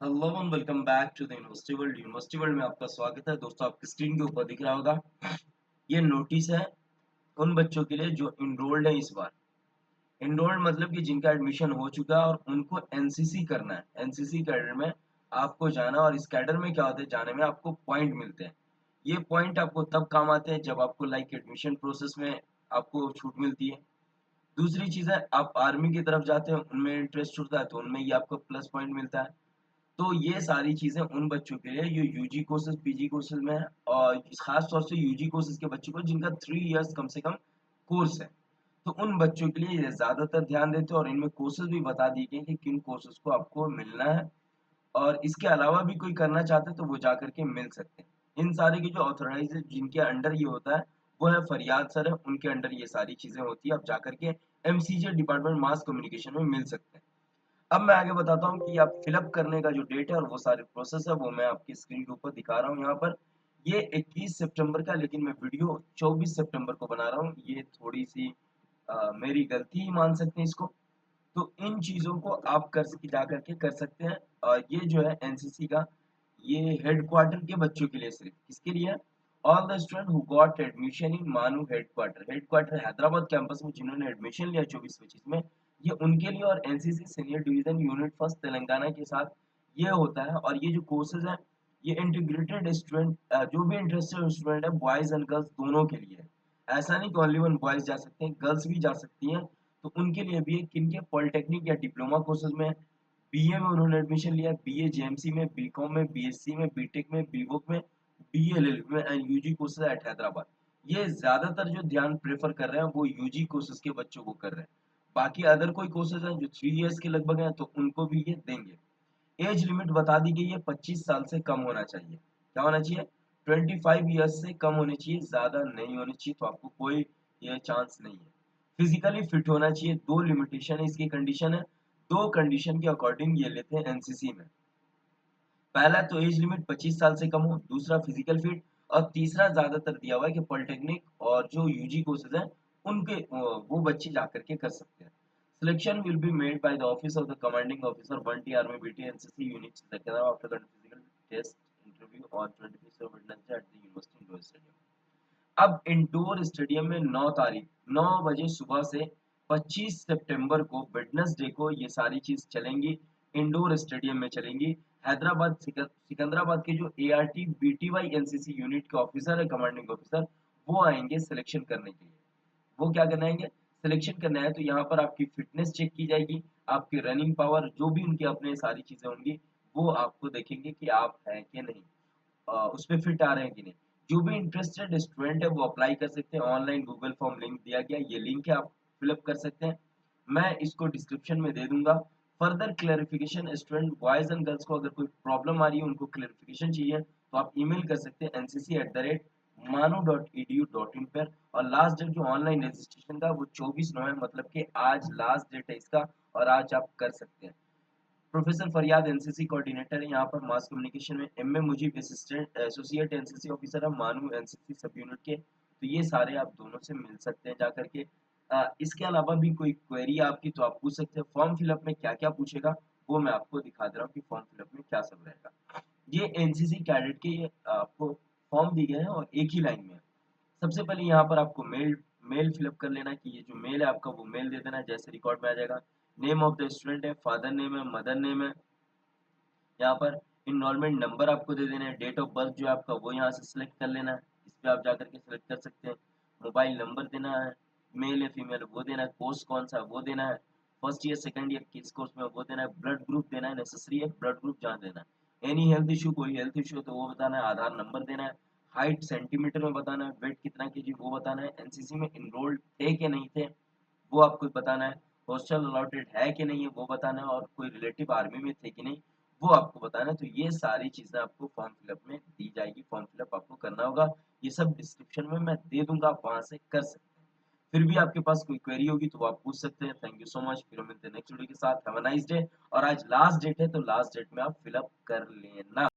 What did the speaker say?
Hello and welcome back to the university world. University world में आपका स्वागत है। दोस्तों, आपकी स्क्रीन के ऊपर दिख रहा होगा, ये नोटिस है उन बच्चों के लिए जो इनरोल्ड है इस बार। इनरोल्ड मतलब कि जिनका एडमिशन हो चुका है और उनको एनसीसी करना है। एनसीसी कैडर में आपको जाना, और इस कैडर में क्या होता है, जाने में आपको पॉइंट मिलते हैं। ये पॉइंट आपको तब काम आते हैं जब आपको लाइक एडमिशन प्रोसेस में आपको छूट मिलती है। दूसरी चीज है, आप आर्मी की तरफ जाते हैं, उनमें इंटरेस्ट होता है तो उनमें ये आपको प्लस पॉइंट मिलता है। तो ये सारी चीजें उन बच्चों के लिए जो यूजी कोर्सेज पीजी कोर्सेज में है, और खास तौर से यूजी कोर्सेज के बच्चों को जिनका 3 इयर्स कम से कम कोर्स है, तो उन बच्चों के लिए ये ज्यादातर ध्यान देते हैं। और इनमें कोर्सेज भी बता दिए गए कि किन कोर्सेज को आपको मिलना है, और इसके अलावा भी कोई करना चाहते हैं तो वो जा करके मिल सकते हैं। इन सारे की जो ऑथोराइज जिनके अंडर ये होता है वो है फरियाद सर है, उनके अंडर ये सारी चीजें होती है। आप जा करके एमसीजे डिपार्टमेंट मास कम्युनिकेशन में मिल सकते हैं। अब मैं आगे बताता हूँ कि आप फिलअप करने का जो डेट है और वो सारे प्रोसेस है वो मैं आपकी स्क्रीन के ऊपर दिखा रहा हूँ यहाँ पर। ये 21 सितंबर का, लेकिन मैं वीडियो 24 सितंबर को बना रहा हूँ। ये थोड़ी सी मेरी गलती ही मान सकते हैं इसको। तो इन चीजों को आप जा करके कर सकते हैं। ये जो है एनसीसी का, ये हेडक्वार्टर के बच्चों के लिए, सिर्फ किसके लिए, all the student who got admission in मानू हेडक्वार्टर। हेडक्वार्टर हैदराबाद कैंपस में जिन्होंने एडमिशन लिया 24-25 में, ये उनके लिए। और NCC senior division unit first Telangana के साथ ये होता है। और ये जो कोर्सेज है, ये इंटीग्रेटेड स्टूडेंट, जो भी इंटरेस्टेड स्टूडेंट है, बॉयज एंड गर्ल्स दोनों के लिए है। ऐसा नहीं कि ओनली वन बॉयज जा सकते हैं, गर्ल्स भी जा सकती हैं। तो उनके लिए भी है, किनके पॉलिटेक्निक या डिप्लोमा कोर्सेज में, बीए में उन्होंने एडमिशन लिया, बीए जेएमसी में, बीकॉम में, बीएससी में, बीटेक में, बीवोक में, बीएलएलबी में and UG courses at Hyderabad. ये ज्यादातर जो ध्यान प्रेफर कर रहे हैं वो यूजी कोर्सेज के बच्चों को कर रहे हैं। बाकी अदर कोई कोर्सेज हैं जो 3 इयर्स के लगभग हैं तो उनको भी ये देंगे। एज लिमिट बता दी गई है, 25 साल से कम होना चाहिए। क्या होना चाहिए? 25 इयर्स से कम होनी चाहिए, ज्यादा नहीं होनी चाहिए। तो आपको कोई ये चांस नहीं है। फिजिकली फिट होना चाहिए। दो लिमिटेशन है इसकी, कंडीशन है। दो कंडीशन के अकॉर्डिंग ये लेते हैं एनसीसी में। पहला तो एज लिमिट 25 साल से कम हो, दूसरा फिजिकल फिट, और तीसरा ज्यादातर दिया हुआ है कि पॉलिटेक्निक और जो यूजी कोर्सेज हैं उनके वो बच्चे जाकर के कर सकते हैं। Selection will be made by the office of the commanding officer 1T army BT NCC units after the physical test interview on 25 Wednesday at the university indoor stadium. अब इंडोर स्टेडियम में 9 तारीख 9 बजे सुबह से 25 सितंबर को वेडनेसडे को ये सारी चीज चलेंगी, इंडोर स्टेडियम में चलेंगी। हैदराबाद सिकंदराबाद के जो ART BTY एनसीसी यूनिट के ऑफिसर है, कमांडिंग ऑफिसर, वो आएंगे सिलेक्शन करने के लिए। वो क्या करना आएंगे? सिलेक्शन करना है। तो यहाँ पर आपकी फिटनेस चेक की जाएगी, आपकी रनिंग पावर, जो भी उनके अपने सारी चीजें होंगी, वो आपको देखेंगे कि आप हैं कि नहीं, उसमें फिट आ रहे हैं कि नहीं। जो भी इंटरेस्टेड स्टूडेंट है वो अप्लाई कर सकते हैं। ऑनलाइन गूगल फॉर्म लिंक दिया गया, ये लिंक है, आप फिलअप कर सकते हैं। मैं इसको डिस्क्रिप्शन में दे दूंगा। Further clarification, student boys and girls को अगर कोई प्रॉब्लम आ रही है, उनको क्लैरिफिकेशन चाहिए, तो आप ईमेल कर सकते हैं ncc@manu.edu.in पर। और लास्ट डेट जो ऑनलाइन रजिस्ट्रेशन का, वो 24 नवंबर, मतलब कि आज लास्ट डेट है इसका, और आज आप कर सकते हैं। प्रोफेसर फरियाद एनसीसी कोऑर्डिनेटर है यहाँ पर मास कम्युनिकेशन में। MA Mujeeb assistant associate NCC officer है मानू एनसीसी सब यूनिट के। तो ये सारे आप दोनों से मिल सकते हैं जा करके। इसके अलावा भी कोई क्वेरी आपकी तो आप पूछ सकते हैं। फॉर्म फिलअप में क्या क्या पूछेगा वो मैं आपको दिखा दे रहा हूँ कि फॉर्म फिलअप में क्या सब रहेगा। ये एनसीसी कैडेट के ये आपको फॉर्म दिए गए हैं और एक ही लाइन में है। सबसे पहले यहाँ पर आपको मेल मेल फिलअप कर लेना कि ये जो मेल है आपका, वो मेल दे देना, जैसे रिकॉर्ड में आ जाएगा। नेम ऑफ द स्टूडेंट है, फादर नेम है, मदर नेम है। यहाँ पर इनरोलमेंट नंबर आपको दे देना है। डेट ऑफ बर्थ जो है आपका, वो यहाँ से सिलेक्ट कर लेना है। इस पे आप जाकर के सिलेक्ट कर सकते हैं। मोबाइल नंबर देना है, मेल है फीमेल वो देना है, कोर्स कौन सा है वो देना है, फर्स्ट ईयर सेकंड ईयर किस कोर्स में वो देना है, ब्लड ग्रुप देना है, नेसेसरी है ब्लड ग्रुप जहाँ देना है। एनी हेल्थ इशू, कोई हेल्थ इशू तो वो बताना है, आधार नंबर देना है। हाइट सेंटीमीटर में बताना है, वेट कितना केजी वो बताना है, एनसीसी में इनरोल्ड थे कि नहीं थे वो आपको बताना है, हॉस्टल अलॉटेड है कि नहीं है वो बताना है, और कोई रिलेटिव आर्मी में थे कि नहीं वो आपको बताना है। तो ये सारी चीजें आपको फॉर्म फिलअप में दी जाएगी, फॉर्म फिलअप आपको करना होगा। ये सब डिस्क्रिप्शन में मैं दे दूंगा, आप वहां से कर सकते हैं। फिर भी आपके पास कोई क्वेरी होगी तो आप पूछ सकते हैं। थैंक यू सो मच, फिर मिलते हैं नेक्स्ट वीडियो के साथ। Have a nice day. और आज लास्ट डेट है तो लास्ट डेट में आप फिलअप कर लेना।